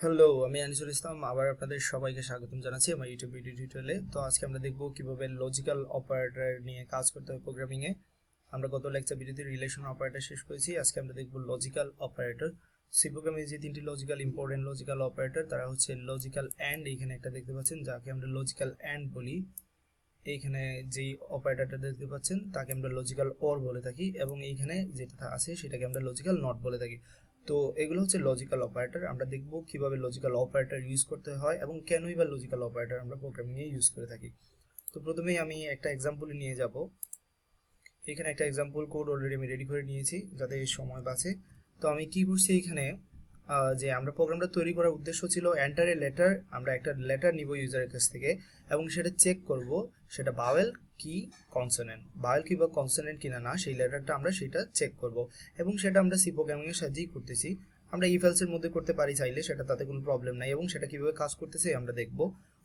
Hello, আমি আনিসুল ইসলাম আবার আপনাদের সবাইকে স্বাগতম জানাচ্ছি আমার ইউটিউব ভিডিও টিউটোরিয়ালে। তো আজকে আমরা দেখব কিভাবে লজিক্যাল অপারেটর নিয়ে কাজ করতে হয় প্রোগ্রামিং এ। আমরা গত লেকচার ভিডিওতে রিলেশন অপারেটর শেষ করেছি, আজকে আমরা দেখব লজিক্যাল অপারেটর। সি প্রোগ্রামে যে তিনটি লজিক্যাল ইম্পর্টেন্ট লজিক্যাল অপারেটর তারা হচ্ছে লজিক্যাল অ্যান্ড, এইখানে একটা দেখতে পাচ্ছেন যাকে আমরা লজিক্যাল অ্যান্ড বলি। এইখানে যেই অপারেটরটা দেখতে পাচ্ছেন তাকে আমরা লজিক্যাল অর বলে থাকি, এবং এইখানে যেটা আছে সেটাকে আমরা লজিক্যাল নট বলে থাকি। তো এগুলো হচ্ছে লজিক্যাল অপারেটর। আমরা দেখব কিভাবে লজিক্যাল অপারেটর ইউজ করতে হয় এবং কেনই বা লজিক্যাল অপারেটর আমরা প্রোগ্রামিং এ ইউজ করে থাকি। তো প্রথমেই আমি একটা এক্সাম্পল নিয়ে যাব। এখানে একটা এক্সাম্পল কোড অলরেডি আমি রেডি করে নিয়েছি যাতে সময় বাঁচে। তো আমি কি করছি এখানে, যে আমরা প্রোগ্রামটা তৈরি করার উদ্দেশ্য ছিল এন্টার এ লেটার, আমরা একটা লেটার নিব ইউজারের কাছ থেকে এবং সেটা চেক করব সেটা ভাওয়েল কি কনসোনেন্ট, ভাওয়েল কি বা কনসোনেন্ট কিনা না সেই লেটারটা আমরা সেটা চেক করব। এবং সেটা আমরা সি প্রোগ্রামিং এর সাহায্যেই করতেছি। আমরা ইফ এলস এর মধ্যে করতে পারি চাইলে, সেটা তাতে কোনো প্রবলেম নাই, এবং সেটা কিভাবে কাজ করতেছে আমরা দেখব।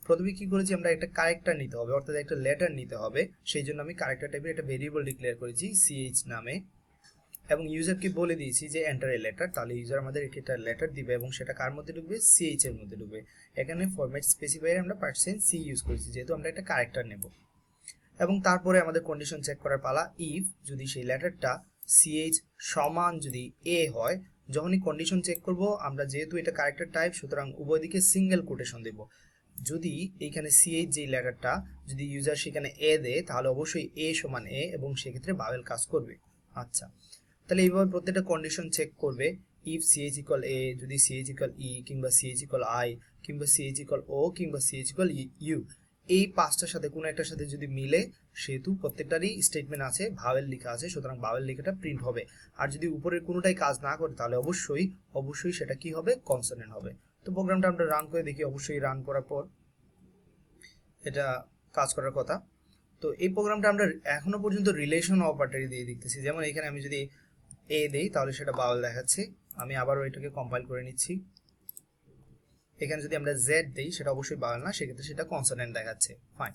প্রথমে কি করেছি, আমরা একটা ক্যারেক্টার নিতে হবে, অর্থাৎ একটা লেটার নিতে হবে। সেই জন্য আমি ক্যারেক্টার টাইপের একটা ভেরিয়েবল ডিক্লেয়ার করেছি ch নামে, এবং ইউজারকে বলে দিয়েছি যে এন্টার এ লেটার, তাহলে ইউজার আমাদের একটা লেটার দিবে এবং সেটা কার মধ্যে ঢুকবে, ch এর মধ্যে ঢুকবে। এখানে ফরম্যাট স্পেসিফায়ার আমরা %c ইউজ করেছি যেহেতু আমরা একটা ক্যারেক্টার নেব। এবং তারপরে আমাদের কন্ডিশন চেক করার পালা। ইফ যদি সেই লেটারটা ch সমান যদি a হয়, যখনই কন্ডিশন চেক করব আমরা, যেহেতু এটা ক্যারেক্টার টাইপ সুতরাং উভয় দিকে সিঙ্গেল কোটেশন দেব। যদি এইখানে ch যে লেটারটা যদি ইউজার সেখানে a দেয় তাহলে অবশ্যই a সমান a, এবং সেক্ষেত্রে ভাওয়েল কাজ করবে। আচ্ছা, তাহলে এইভাবে প্রত্যেকটা কন্ডিশন চেক করবে। ইফ ch ইকুয়াল a, যদি ch ইকুয়াল e, কিংবা ch ইকুয়াল i, কিংবা ch ইকুয়াল o, কিংবা ch ইকুয়াল u, এই পাঁচটার সাথে কোনো একটার সাথে যদি মিলে, সেহেতু প্রত্যেকটারই স্টেটমেন্ট আছে, ভাওয়েল লেখা আছে, সুতরাং ভাওয়েল লেখাটা প্রিন্ট হবে। আর যদি উপরের কোনোটাই কাজ না করে তাহলে অবশ্যই অবশ্যই সেটা কি হবে, কনসোনেন্ট হবে। তো প্রোগ্রামটা আমরা রান করে দেখি। অবশ্যই রান করার পর এটা কাজ করার কথা। তো এই প্রোগ্রামটা আমরা এখনো পর্যন্ত রিলেশন অপারেটর দিয়ে দেখতেছি। যেমন এখানে আমি যদি এ দেই তাহলে সেটা ভাওয়েল দেখাচ্ছে। আমি আবারও এটাকে কম্পাইল করে নিচ্ছি। এখানে যদি আমরা জেড দেই সেটা অবশ্যই ভাওয়েল না, সেক্ষেত্রে সেটা কনসোনেন্ট দেখাচ্ছে। ফাইন।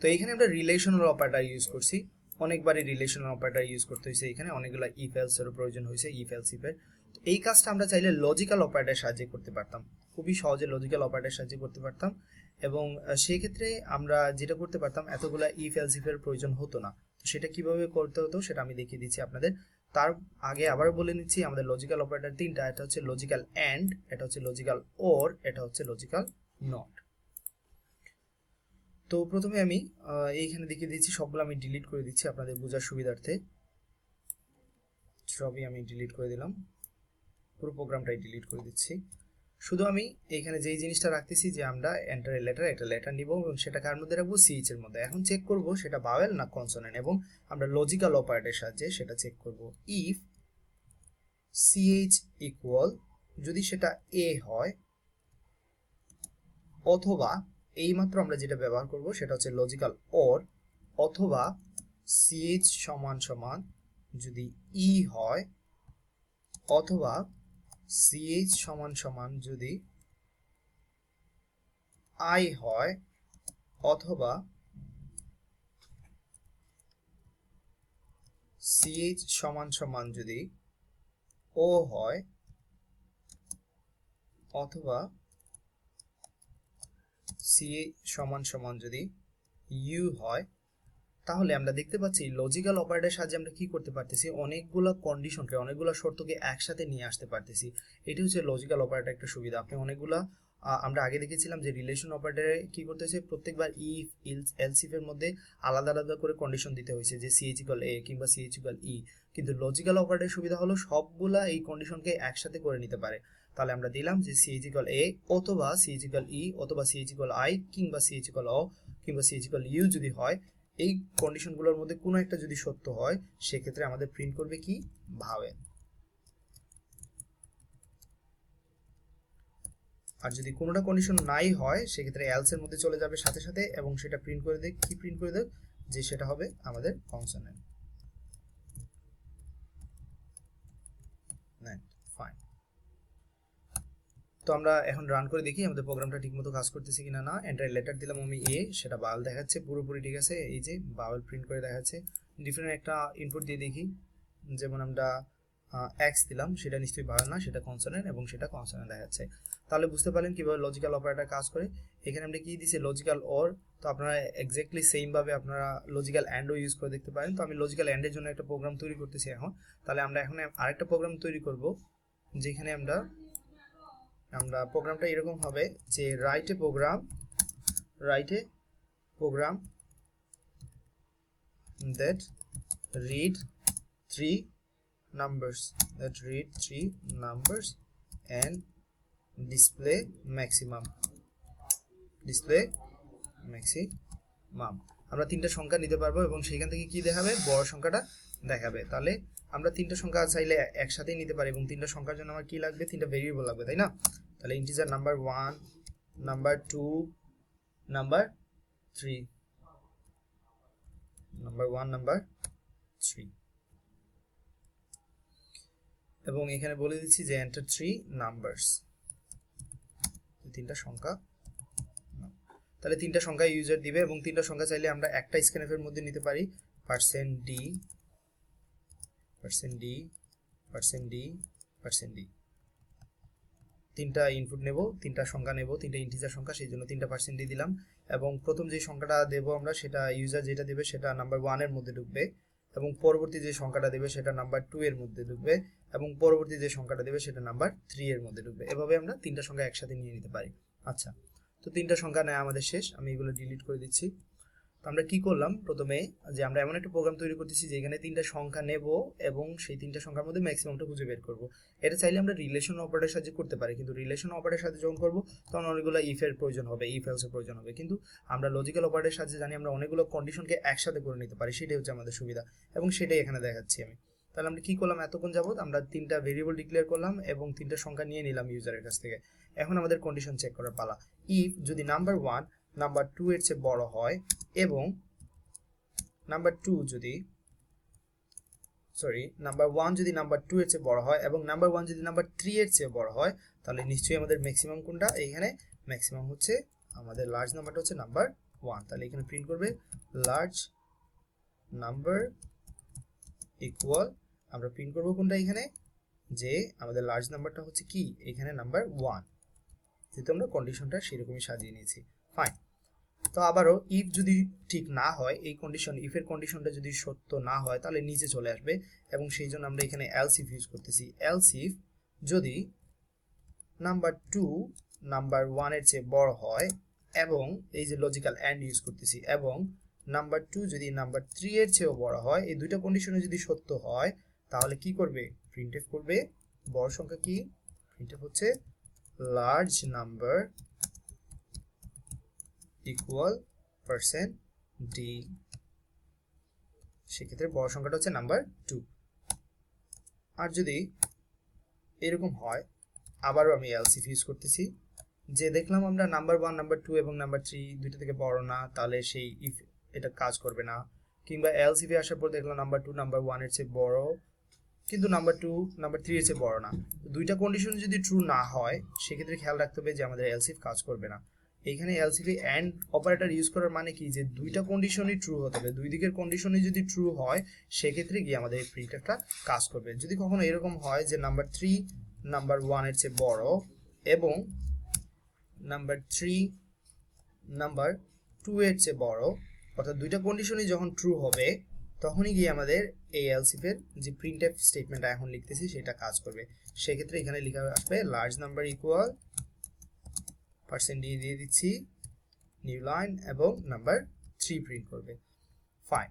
তো এখানে আমরা রিলেশনাল অপারেটর ইউজ করছি, অনেকবারই রিলেশনাল অপারেটর ইউজ করতে হয়েছে। এখানে অনেকগুলো ইফ এলস এর প্রয়োজন হয়েছে, ইফ এলস ইফ এর। তো এই কাজটা আমরা চাইলে লজিক্যাল অপারেটর সাহায্যে করতে পারতাম, খুবই সহজে লজিক্যাল অপারেটর সাহায্যে করতে পারতাম। এবং সেই ক্ষেত্রে আমরা যেটা করতে পারতাম, এতগুলা ইফ এলস ইফ এর প্রয়োজন হতো না। তো সেটা কিভাবে করতে হতো সেটা আমি দেখিয়ে দিচ্ছি আপনাদের। তার আগে আবার বলে নিচ্ছি, আমাদের লজিক্যাল অপারেটর তিনটা। এটা হচ্ছে লজিক্যাল অ্যান্ড, এটা হচ্ছে লজিক্যাল ওর, এটা হচ্ছে লজিক্যাল নট। তো প্রথমে আমি এইখানে দেখিয়ে দিচ্ছি, সবগুলো আমি ডিলিট করে দিচ্ছি আপনাদের বোঝার সুবিধার্থে। সবই আমি ডিলিট করে দিলাম, পুরো প্রোগ্রামটাই ডিলিট করে দিচ্ছি। শুধু আমি এইখানে যেই জিনিসটা রাখতেছি যে আমরা এন্টার এ লেটার, একটা লেটার নিব এবং সেটা কার মধ্যে রাখবো, ch এর মধ্যে। এখন চেক করব সেটা ভাওয়েল না কনসোনেন্ট, এবং আমরা লজিক্যাল অপারেটরের সাহায্যে সেটা চেক করব। ইফ ch ইকুয়াল, যদি সেটা a হয়, অথবা এইমাত্র আমরা যেটা ব্যবহার করব সেটা হচ্ছে লজিক্যাল অর, অথবা ch সমান সমান যদি e হয়, অথবা ch সমান সমান যদি i হয়, অথবা ch সমান সমান যদি o হয়, অথবা ch সমান সমান যদি u হয়, তাহলে আমরা দেখতে পাচ্ছি লজিক্যাল অপারেটরের সাহায্যে আমরা কি করতে পারতেছি, অনেকগুলো কন্ডিশনকে, অনেকগুলো শর্তকে একসাথে নিয়ে আসতে পারতেছি। এটি হচ্ছে লজিক্যাল অপারেটর একটা সুবিধা। আপনি অনেকগুলা, আমরা আগে দেখেছিলাম যে রিলেশন অপারেটরে কি করতেছে, প্রত্যেকবার ইফ এলস ইফ এর মধ্যে আলাদা আলাদা করে কন্ডিশন দিতে হয়েছে যে ch ইকুয়াল a কিংবা ch ইকুয়াল e। কিন্তু লজিক্যাল অপারেটরের সুবিধা হলো সবগুলা এই কন্ডিশনকে একসাথে করে নিতে পারে। তাহলে আমরা দিলাম যে ch ইকুয়াল a, অথবা ch ইকুয়াল e, অথবা ch ইকুয়াল i, কিংবা ch ইকুয়াল o, কিংবা ch ইকুয়াল u যদি হয়, এই কন্ডিশনগুলোর মধ্যে কোনো একটা যদি সত্য হয়, সেক্ষেত্রে আমাদের প্রিন্ট করবে কি, ভাওয়েল। আর যদি কোনোটা কন্ডিশন নাই হয়, সেক্ষেত্রে এলস এর মধ্যে চলে যাবে সাথে সাথে, এবং সেটা প্রিন্ট করে দেয় কি, প্রিন্ট করে দেয় যে সেটা হবে আমাদের কনসোনেন্ট। ফাইন। তো আমরা এখন রান করে দেখি আমাদের প্রোগ্রামটা ঠিকমতো কাজ করতেছে কিনা। না, এন্টার লেটার দিলাম আমি এ, সেটা ভাওয়েল দেখাচ্ছে পুরোপুরি ঠিক আছে, এই যে ভাওয়েল প্রিন্ট করে দেখাচ্ছে। ডিফারেন্ট একটা ইনপুট দিয়ে দেখি, যেমন আমরা এক্স দিলাম, সেটা নিশ্চয়ই ভালো না, সেটা কনসোনেন্ট এবং সেটা কনসোনেন্ট দেখাচ্ছে। তাহলে বুঝতে পারলেন কিভাবে লজিক্যাল অপারেটর কাজ করে। এখানে আমরা কি দিছি লজিক্যাল অর, তো আপনারা এক্স্যাক্টলি সেম ভাবে আপনারা লজিক্যাল অ্যান্ডও ইউজ করে দেখতে পারেন। তো আমি লজিক্যাল অ্যান্ডের জন্য একটা প্রোগ্রাম তৈরি করতেছি এখন। তাহলে আমরা এখন আরেকটা প্রোগ্রাম তৈরি করব, যেখানে আমরা প্রোগ্রামটা এরকম হবে যে write a program that read three numbers and display maximum আমরা তিনটা সংখ্যা নিতে পারবো এবং সেইখান থেকে কি দেখাবে, বড় সংখ্যাটা দেখাবে। তাহলে আমরা তিনটা সংখ্যা চাইলে একসাথেই নিতে পারি এবং তিনটা সংখ্যার জন্য আমার কি লাগবে, তিনটা ভেরিয়েবল লাগবে, তাই না? তাহলে integer number 1, number 2, number 3, number 3, এবং এখানে বলে দিচ্ছি যে এন্টার 3 নাম্বারস, তিনটা সংখ্যা। তাহলে তিনটা সংখ্যা ইউজার দিবে এবং তিনটা সংখ্যা চাইলে আমরা একটা স্ক্যানফ এর মধ্যে নিতে পারি, %d তিনটা ইনপুট নেব, তিনটা সংখ্যা নেব, তিনটা ইন্টিজার সংখ্যা, সেই জন্য 3টা % দিয়ে দিলাম। এবং প্রথম যে সংখ্যাটা দেব আমরা, সেটা ইউজার যেটা দেবে সেটা নাম্বার 1 এর মধ্যে ঢুকবে, এবং পরবর্তী যে সংখ্যাটা দেবে সেটা নাম্বার 2 এর মধ্যে ঢুকবে, এবং পরবর্তী যে সংখ্যাটা দেবে সেটা নাম্বার 3 এর মধ্যে ঢুকবে। এভাবে আমরা তিনটা সংখ্যা একসাথে নিয়ে নিতে পারি। আচ্ছা, তো তিনটা সংখ্যা নেয় আমাদের শেষ, আমি এগুলো ডিলিট করে দিচ্ছি। তো আমরা কি করলাম, প্রথমে যে আমরা এমন একটা প্রোগ্রাম তৈরি করতেছি যেখানে তিনটা সংখ্যা নেব এবং সেই তিনটা সংখ্যার মধ্যে ম্যাক্সিমামটা খুঁজে বের করব। এটা চাইলে আমরা রিলেশন অপারেটরের সাথে করতে পারি, কিন্তু রিলেশন অপারেটরের সাথে যখন করব তখন অনেকগুলো ইফের প্রয়োজন হবে, ইফ এলস এর প্রয়োজন হবে। কিন্তু আমরা লজিক্যাল অপারেটরের সাথে জানি আমরা অনেকগুলো কন্ডিশনকে একসাথে করে নিতে পারি, সেটাই হচ্ছে আমাদের সুবিধা এবং সেটাই এখানে দেখাচ্ছি আমি। তাহলে আমরা কি করলাম, এতক্ষণ যাবত আমরা তিনটা ভেরিয়েবল ডিক্লেয়ার করলাম এবং তিনটা সংখ্যা নিয়ে নিলাম ইউজারের কাছ থেকে। এখন আমাদের কন্ডিশন চেক করার পালা। ইফ যদি নাম্বার 1 নাম্বার 2 এর চেয়ে বড় হয় এবং নাম্বার 1 যদি নাম্বার 2 এর চেয়ে বড় হয় এবং নাম্বার 1 যদি নাম্বার 3 এর চেয়ে বড় হয়, তাহলে নিশ্চয়ই আমাদের ম্যাক্সিমাম কোনটা, এখানে ম্যাক্সিমাম হচ্ছে আমাদের লার্জ নাম্বারটা হচ্ছে নাম্বার 1। তাহলে এখানে প্রিন্ট করবে লার্জ নাম্বার ইকুয়াল, আমরা প্রিন্ট করব কোনটা, এখানে যে আমাদের লার্জ নাম্বারটা হচ্ছে কি, এখানে নাম্বার 1, যেহেতু আমরা কন্ডিশনটা সেরকমই সাজিয়ে নিয়েছি। ফাইন। তো আবারও ইফ যদি ঠিক না হয়, এই কন্ডিশন, ইফের কন্ডিশনটা যদি সত্য না হয় তাহলে নিচে চলে আসবে, এবং সেই জন্য আমরা এখানে এলস ইফ ইউজ করতেছি। এলস ইফ যদি নাম্বার 2 নাম্বার 1 এর চেয়ে বড় হয়, এবং এই যে লজিক্যাল অ্যান্ড ইউজ করতেছি, এবং নাম্বার 2 যদি নাম্বার 3 এর চেয়েও বড় হয়, এই দুইটা কন্ডিশনে যদি সত্য হয়, তাহলে কি করবে, প্রিন্টএফ করবে বড় সংখ্যা কি, প্রিন্টএফ হচ্ছে লার্জ নাম্বার ইকুয়াল %d, সেক্ষেত্রে বড় সংখ্যাটা হচ্ছে নাম্বার 2। আর যদি এরকম হয়, আবারও আমি এলস ইফ ইউজ করতেছি, যে দেখলাম আমরা নাম্বার 1 নাম্বার 2 এবং নাম্বার 3 দুইটা থেকে বড় না, তাহলে সেই ইফ এটা কাজ করবে না। কিংবা এলস ইফে আসার পর দেখলাম নাম্বার 2 নাম্বার 1 এর চেয়ে বড়, কিন্তু নাম্বার 2 নাম্বার 3 এর চেয়ে বড় না। দুইটা কন্ডিশন যদি ট্রু না হয়, সেক্ষেত্রে খেয়াল রাখতে হবে যে আমাদের এলস ইফ কাজ করবে না। এইখানে এলস ইফে অ্যান্ড অপারেটর ইউজ করার মানে কি, যে দুইটা কন্ডিশনই ট্রু হতে হবে, দুই দিকের কন্ডিশনই যদি ট্রু হয়, সেক্ষেত্রে গিয়ে আমাদের এই প্রিন্টএফটা কাজ করবে। যদি কখনো এরকম হয় যে নাম্বার 3 নাম্বার 1 এর চেয়ে বড় এবং নাম্বার 3 নাম্বার 2 এর চেয়ে বড়, অর্থাৎ দুইটা কন্ডিশনই যখন ট্রু হবে, তখনই গিয়ে আমাদের এই এলস ইফ এর যে প্রিন্টএফ স্টেটমেন্টটা এখন লিখতেছি সেটা কাজ করবে। সেক্ষেত্রে এখানে লেখা আসবে লার্জ নাম্বার ইকুয়াল %d দিয়ে দিচ্ছি, নিউ লাইন, এবং নাম্বার 3 প্রিন্ট করবে। ফাইন।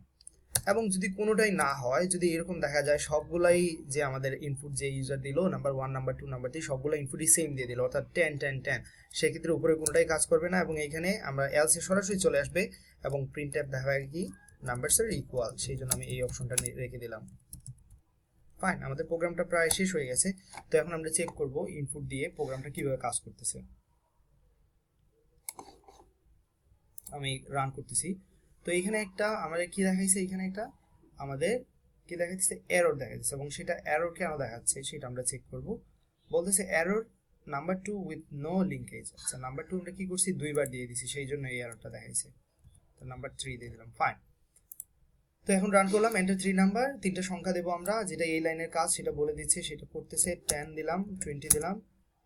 এবং যদি কোনোটাই না হয়, যদি এরকম দেখা যায় সবগুলাই যে আমাদের ইনপুট যে ইউজার দিল নাম্বার 1 নাম্বার 2 নাম্বার 3 সবগুলো ইনপুটই সেম দিয়ে দিল, অর্থাৎ 10 10 10, সেক্ষেত্রে উপরে কোনোটাই কাজ করবে না এবং এইখানে আমরা এলস এ সরাসরি চলে আসবে এবং প্রিন্টএফ দেখাবে কি নাম্বারসের ইকুয়াল, সেই জন্য আমি এই অপশনটা রেখে দিলাম। ফাইন, আমাদের প্রোগ্রামটা প্রায় শেষ হয়ে গেছে। তো এখন আমরা চেক করব ইনপুট দিয়ে প্রোগ্রামটা কিভাবে কাজ করতেছে। আমি রান করতেছি। তো এখানে একটা আমাদের কি দেখাইছে, এখানে একটা আমাদের কি দেখাচ্ছে, এরর দেখাচ্ছে, এবং সেটা এরর কেন দেখাচ্ছে সেটা আমরা চেক করব। বলতেছে error number 2 with no linkage. আচ্ছা, নাম্বার 2 আমরা কি করছি, দুইবার দিয়ে দিছি, সেই জন্য এই এররটা দেখাইছে। তো নাম্বার 3 দিয়ে দিলাম। ফাইন। তো এখন রান করলাম, এন্টার 3 নাম্বার, তিনটা সংখ্যা দেবো আমরা, যেটা এই লাইনের কাজ সেটা বলে দিচ্ছে, সেটা করতেছে। 10 দিলাম, 20 দিলাম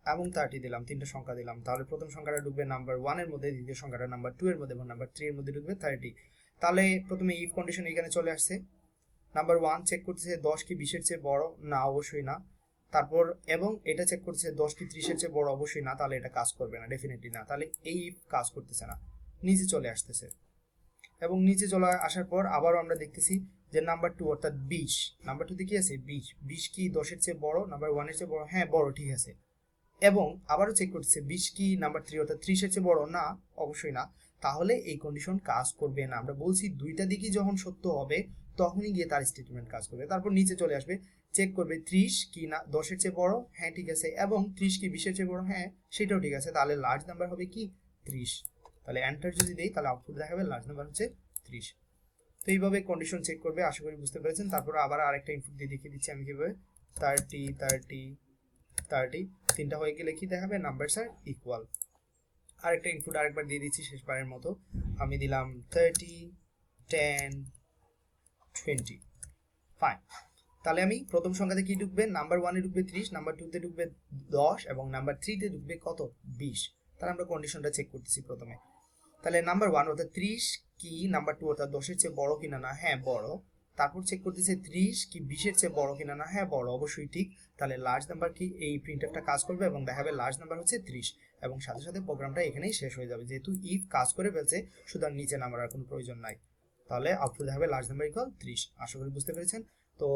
এবং 30 দিলাম, তিনটা সংখ্যা দিলাম। তাহলে প্রথম সংখ্যাটা ঢুকবে নাম্বার 1 এর মধ্যে, দ্বিতীয় সংখ্যাটা নাম্বার 2 এর মধ্যে এবং নাম্বার 3 এর মধ্যে ঢুকবে 30। তাহলে প্রথমে ইফ কন্ডিশন এখানে চলে আসছে। নাম্বার 1 চেক করতেছে 10 কি 20 এর চেয়ে বড়, না অবশ্যই না। তারপর এবং এটা চেক করতেছে 10 কি 30 এর চেয়ে বড়, অবশ্যই না, তাহলে এটা কাজ করবে না, ডেফিনেটলি না। তাহলে এই ইফ কাজ করতেছে না, নিচে চলে আসতেছে। এবং নিচে চলে আসার পর আবারও আমরা দেখতেছি যে নাম্বার 2 অর্থাৎ 20, নাম্বার 2 তে কি আছে 20, 20 কি 10 এর চেয়ে বড়, নাম্বার 1 এর চেয়ে বড়, হ্যাঁ বড়, ঠিক আছে। এবং আবারও চেক করতেছে 20 কি নাম্বার 3 অর্থাৎ 30 এর চেয়ে বড়, না অবশ্যই না। তাহলে এই কন্ডিশন কাজ করবে না। আমরা বলছি দুইটা দিকই যখন সত্য হবে তখনই গিয়ে তার স্টেটমেন্ট কাজ করবে। তারপর নিচে চলে আসবে, চেক করবে 30 কি না 10 এর চেয়ে বড়, হ্যাঁ ঠিক আছে, এবং 30 কি 20 এর চেয়ে বড়, হ্যাঁ সেটাও ঠিক আছে। তাহলে লার্জ নাম্বার হবে কি 30। তাহলে এন্টার যদি দেই তাহলে আউটপুট দেখাবে লার্জ নাম্বার হচ্ছে 30। তো এইভাবে কন্ডিশন চেক করবে, আশা করি বুঝতে পেরেছেন। তারপর আবার আরেকটা ইনপুট দিয়ে দেখিয়ে দিচ্ছি আমি কিভাবে। 30 30 30 তিনটা হয়ে গেলে কি দেখাবে, নাম্বারস আর ইকুয়াল। আরেকটা ইনপুট আরেকবার দিয়ে দিচ্ছি শেষবারের মতো, আমি দিলাম 30 10 20। ফাইন। তাহলে আমি প্রথম সংখ্যাতে কি ঢুকবে, নাম্বার 1 এ ঢুকবে 30, নাম্বার 2 তে ঢুকবে 10 এবং নাম্বার 3 তে ঢুকবে কত 20। তাহলে আমরা কন্ডিশনটা চেক করতেছি প্রথমে। তাহলে নাম্বার 1 অর্থাৎ 30 কি নাম্বার 2 অর্থাৎ 10 এর চেয়ে বড় কিনা, না হ্যাঁ বড়। তারপর চেক করতেছে 30 কি 20 এর চেয়ে বড় কিনা, না হ্যাঁ বড়, অবশ্যই ঠিক। তাহলে লার্জ নাম্বার কি এই প্রিন্টএফটা কাজ করবে এবং দেখাবে লার্জ নাম্বার হচ্ছে 30 এবং সাথে সাথে প্রোগ্রামটা এখানেই শেষ হয়ে যাবে, যেহেতু ইফ কাজ করে ফেলছে, সুতরাং নিচে নামার আর কোনো প্রয়োজন নাই। তাহলে আউটপুট দেখাবে লার্জ নাম্বার ইকুয়াল 30। আশা করি বুঝতে পেরেছেন। তো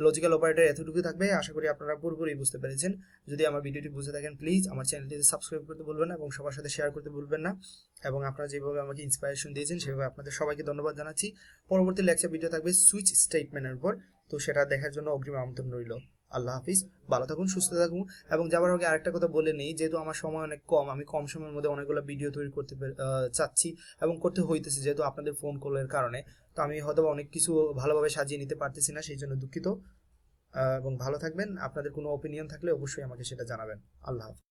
লজিক্যাল অপারেটর এতটুকু থাকবে, আশা করি আপনারা পুরোপুরি বুঝতে পেরেছেন। যদি আমার ভিডিওটি বুঝে থাকেন প্লিজ আমার চ্যানেলটিতে সাবস্ক্রাইব করতে ভুলবেন না এবং সবার সাথে শেয়ার করতে ভুলবেন না। এবং আপনারা যেভাবে আমাকে ইন্সপিরেশন দিয়েছেন সেভাবে আপনাদের সবাইকে ধন্যবাদ জানাচ্ছি। পরবর্তী লেকচার ভিডিও থাকবে সুইচ স্টেটমেন্টের উপর, তো সেটা দেখার জন্য অগ্রিম আমন্ত্রণ রইল। আল্লাহ হাফিজ, ভালো থাকুন, সুস্থ থাকুন। এবং যাবার আগে আরেকটা কথা বলে নেই, যেহেতু আমার সময় অনেক কম, আমি কম সময়ের মধ্যে অনেকগুলো ভিডিও তৈরি করতে চাচ্ছি এবং করতে হইতেছে যেহেতু আপনাদের ফোন কলের কারণে। তো আমি হয়তো অনেক কিছু ভালোভাবে সাজিয়ে নিতে পারতেছি না, সেই জন্য দুঃখিত। এবং ভালো থাকবেন। আপনাদের কোনো অপিনিয়ন থাকলে অবশ্যই আমাকে সেটা জানাবেন। আল্লাহ হাফিজ।